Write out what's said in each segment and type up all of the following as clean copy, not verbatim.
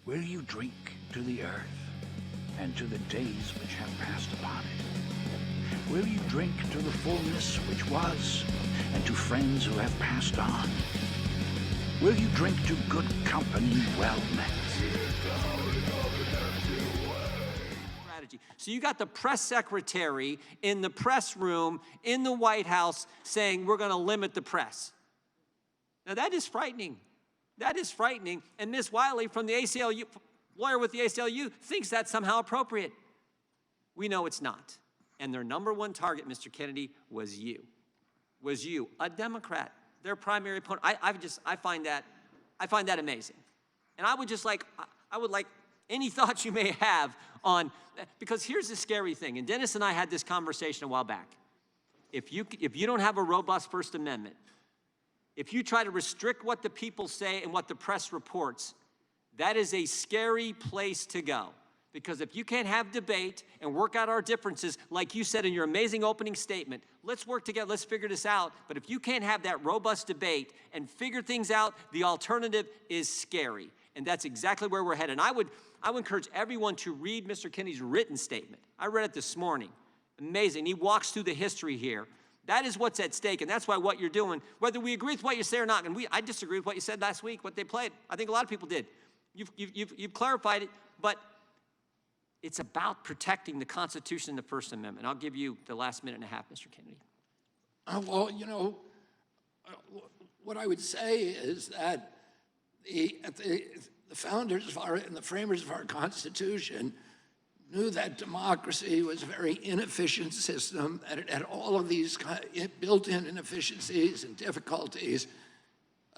Will you drink to the earth and to the days which have passed upon it? Will you drink to the fullness which was and to friends who have passed on? Will you drink to good company well met? So you got the press secretary in the press room in the White House saying we're going to limit the press. Now that is frightening. That is frightening. And Ms. Wiley from the ACLU, lawyer with the ACLU, thinks that's somehow appropriate. We know it's not. And their number one target, Mr. Kennedy, was you. Was you, a Democrat, their primary opponent. I find that amazing. And I would like any thoughts you may have on, because here's the scary thing, and Dennis and I had this conversation a while back. If you don't have a robust First Amendment, if you try to restrict what the people say and what the press reports, that is a scary place to go. Because if you can't have debate and work out our differences, like you said in your amazing opening statement, let's work together, let's figure this out. But if you can't have that robust debate and figure things out, the alternative is scary. And that's exactly where we're headed. And I would encourage everyone to read Mr. Kennedy's written statement. I read it this morning. Amazing. He walks through the history here. That is what's at stake, and that's why what you're doing, whether we agree with what you say or not, and I disagree with what you said last week, what they played. I think a lot of people did. You've clarified it, but it's about protecting the Constitution and the First Amendment. I'll give you the last minute and a half, Mr. Kennedy. Well, you know, what I would say is that the founders and the framers of our Constitution knew that democracy was a very inefficient system, that it had all of these built-in inefficiencies and difficulties.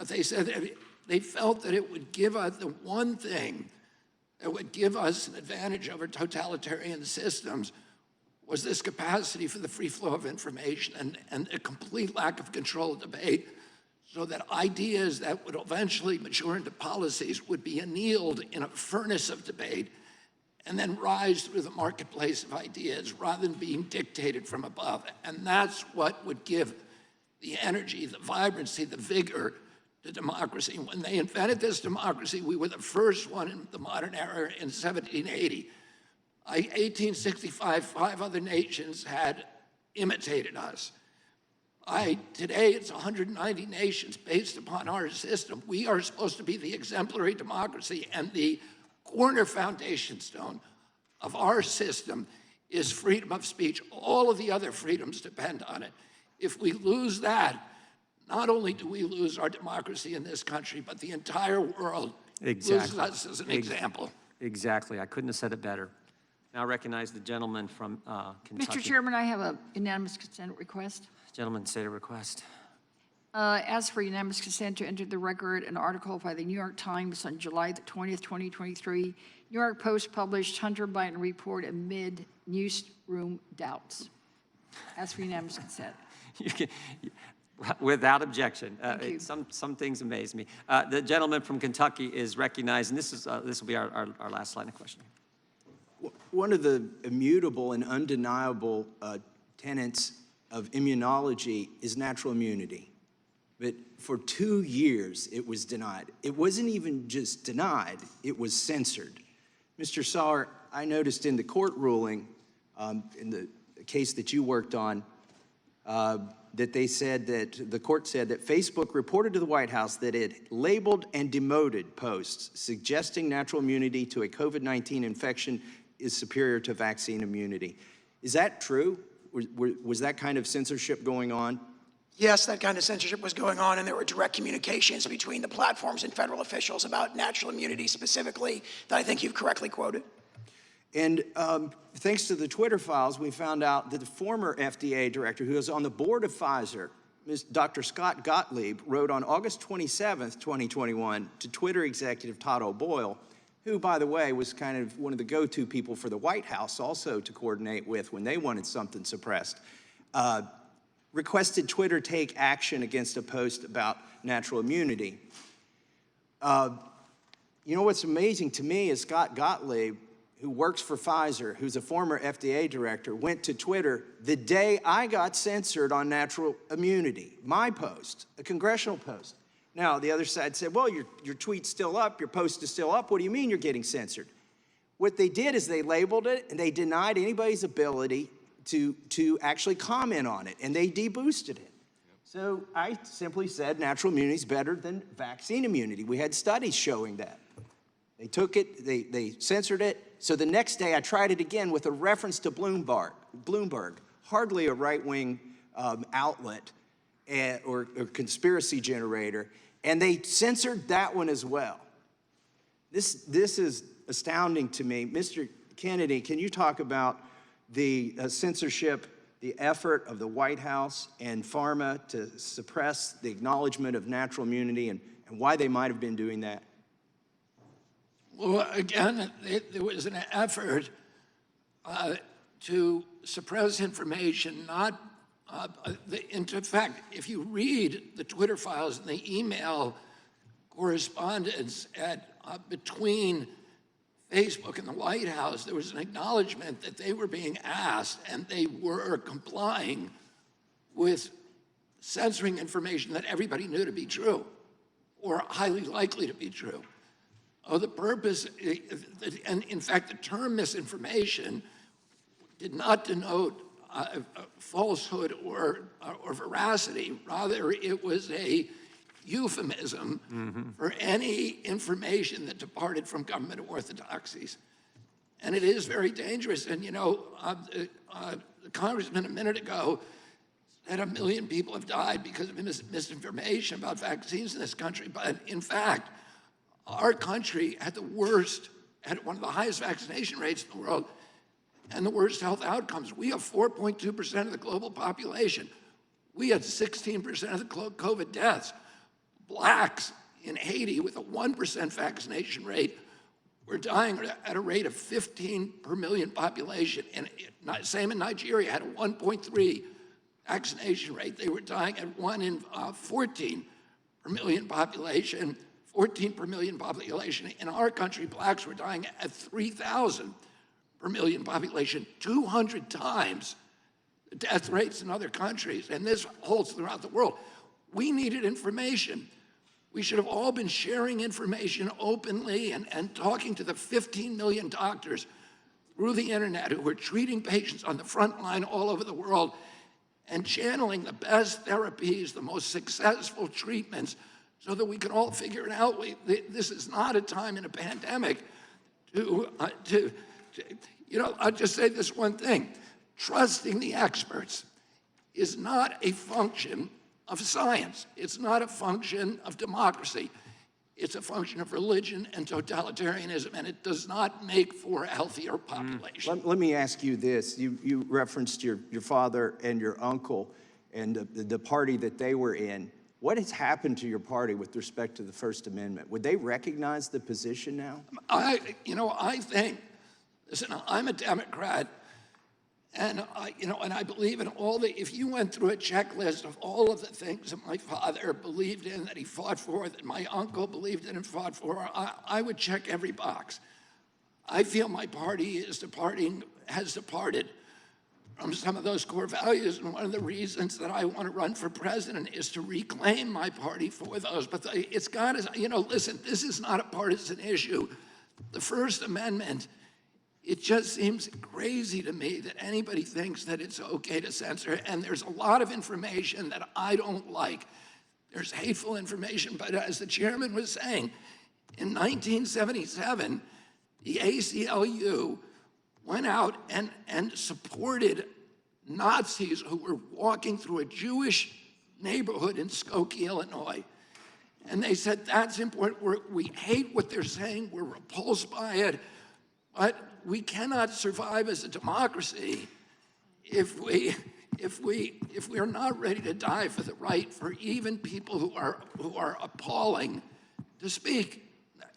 They said that they felt that it would give us the one thing that would give us an advantage over totalitarian systems was this capacity for the free flow of information and a complete lack of control of debate, so that ideas that would eventually mature into policies would be annealed in a furnace of debate and then rise through the marketplace of ideas rather than being dictated from above. And that's what would give the energy, the vibrancy, the vigor to democracy. When they invented this democracy, we were the first one in the modern era in 1780. By 1865, 5 other nations had imitated us. Today, it's 190 nations based upon our system. We are supposed to be the exemplary democracy, and the corner foundation stone of our system is freedom of speech. All of the other freedoms depend on it. If we lose that, not only do we lose our democracy in this country, but the entire world loses us as an example. Exactly. I couldn't have said it better. Now I recognize the gentleman from Kentucky. Mr. Chairman, I have a unanimous consent request. Gentleman, state a request. Ask for unanimous consent to enter the record an article by the New York Times on July the 20th, 2023. New York Post published Hunter Biden report amid newsroom doubts. Ask for unanimous consent. You can, without objection. Thank you. Some things amaze me. The gentleman from Kentucky is recognized, and this will be our last line of questioning. One of the immutable and undeniable tenets of immunology is natural immunity. But for 2 years, it was denied. It wasn't even just denied, it was censored. Mr. Sauer, I noticed in the court ruling, in the case that you worked on, that they said that, the court said that Facebook reported to the White House that it labeled and demoted posts suggesting natural immunity to a COVID-19 infection is superior to vaccine immunity. Is that true? Was that kind of censorship going on? Yes, that kind of censorship was going on, and there were direct communications between the platforms and federal officials about natural immunity specifically that I think you've correctly quoted. And thanks to the Twitter files, we found out that the former FDA director who was on the board of Pfizer, Dr. Scott Gottlieb, wrote on August 27th, 2021 to Twitter executive Todd O'Boyle, who, by the way, was kind of one of the go-to people for the White House also to coordinate with when they wanted something suppressed, requested Twitter take action against a post about natural immunity. You know what's amazing to me is Scott Gottlieb, who works for Pfizer, who's a former FDA director, went to Twitter the day I got censored on natural immunity, my post, a congressional post. Now, the other side said, well, your tweet's still up, your post is still up. What do you mean you're getting censored? What they did is they labeled it and they denied anybody's ability to actually comment on it, and they deboosted it. So I simply said natural immunity is better than vaccine immunity. We had studies showing that. They took it, they censored it. So the next day I tried it again with a reference to Bloomberg, hardly a right-wing outlet or conspiracy generator, and they censored that one as well. This is astounding to me. Mr. Kennedy, can you talk about the censorship, the effort of the White House and pharma to suppress the acknowledgement of natural immunity and why they might have been doing that? Well, again, there was an effort to suppress information, not, in fact, if you read the Twitter files and the email correspondence between Facebook and the White House, there was an acknowledgement that they were being asked and they were complying with censoring information that everybody knew to be true or highly likely to be true. The purpose, and in fact, the term misinformation did not denote falsehood or veracity. Rather, it was a euphemism for any information that departed from government orthodoxies. And it is very dangerous. And, you know, the congressman a minute ago said 1 million people have died because of misinformation about vaccines in this country. But in fact, our country had one of the highest vaccination rates in the world and the worst health outcomes. We have 4.2% of the global population. We had 16% of the COVID deaths. Blacks in Haiti with a 1% vaccination rate were dying at a rate of 15 per million population. And same in Nigeria, had a 1.3 vaccination rate. They were dying at 1 in 14 per million population. 14 per million population. In our country, blacks were dying at 3,000 per million population, 200 times the death rates in other countries, and this holds throughout the world. We needed information. We should have all been sharing information openly and talking to the 15 million doctors through the internet who were treating patients on the front line all over the world and channeling the best therapies, the most successful treatments, so that we can all figure it out. This is not a time in a pandemic to you know, I'll just say this one thing. Trusting the experts is not a function of science. It's not a function of democracy. It's a function of religion and totalitarianism, and it does not make for a healthier population. Let me ask you this. You referenced your father and your uncle and the party that they were in. What has happened to your party with respect to the First Amendment? Would they recognize the position now? I think, listen, I'm a Democrat, and I believe in all if you went through a checklist of all of the things that my father believed in, that he fought for, that my uncle believed in and fought for, I would check every box. I feel my party has departed from some of those core values, and one of the reasons that I want to run for president is to reclaim my party for those. But it's got to, listen, this is not a partisan issue. The First Amendment, it just seems crazy to me that anybody thinks that it's okay to censor, and there's a lot of information that I don't like. There's hateful information, but as the chairman was saying, in 1977, the ACLU went out and supported Nazis who were walking through a Jewish neighborhood in Skokie, Illinois. And they said, that's important. We hate what they're saying. We're repulsed by it. But we cannot survive as a democracy if we are not ready to die for the right for even people who are appalling to speak.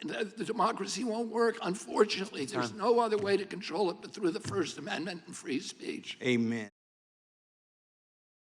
The democracy won't work. Unfortunately, there's no other way to control it but through the First Amendment and free speech. Amen.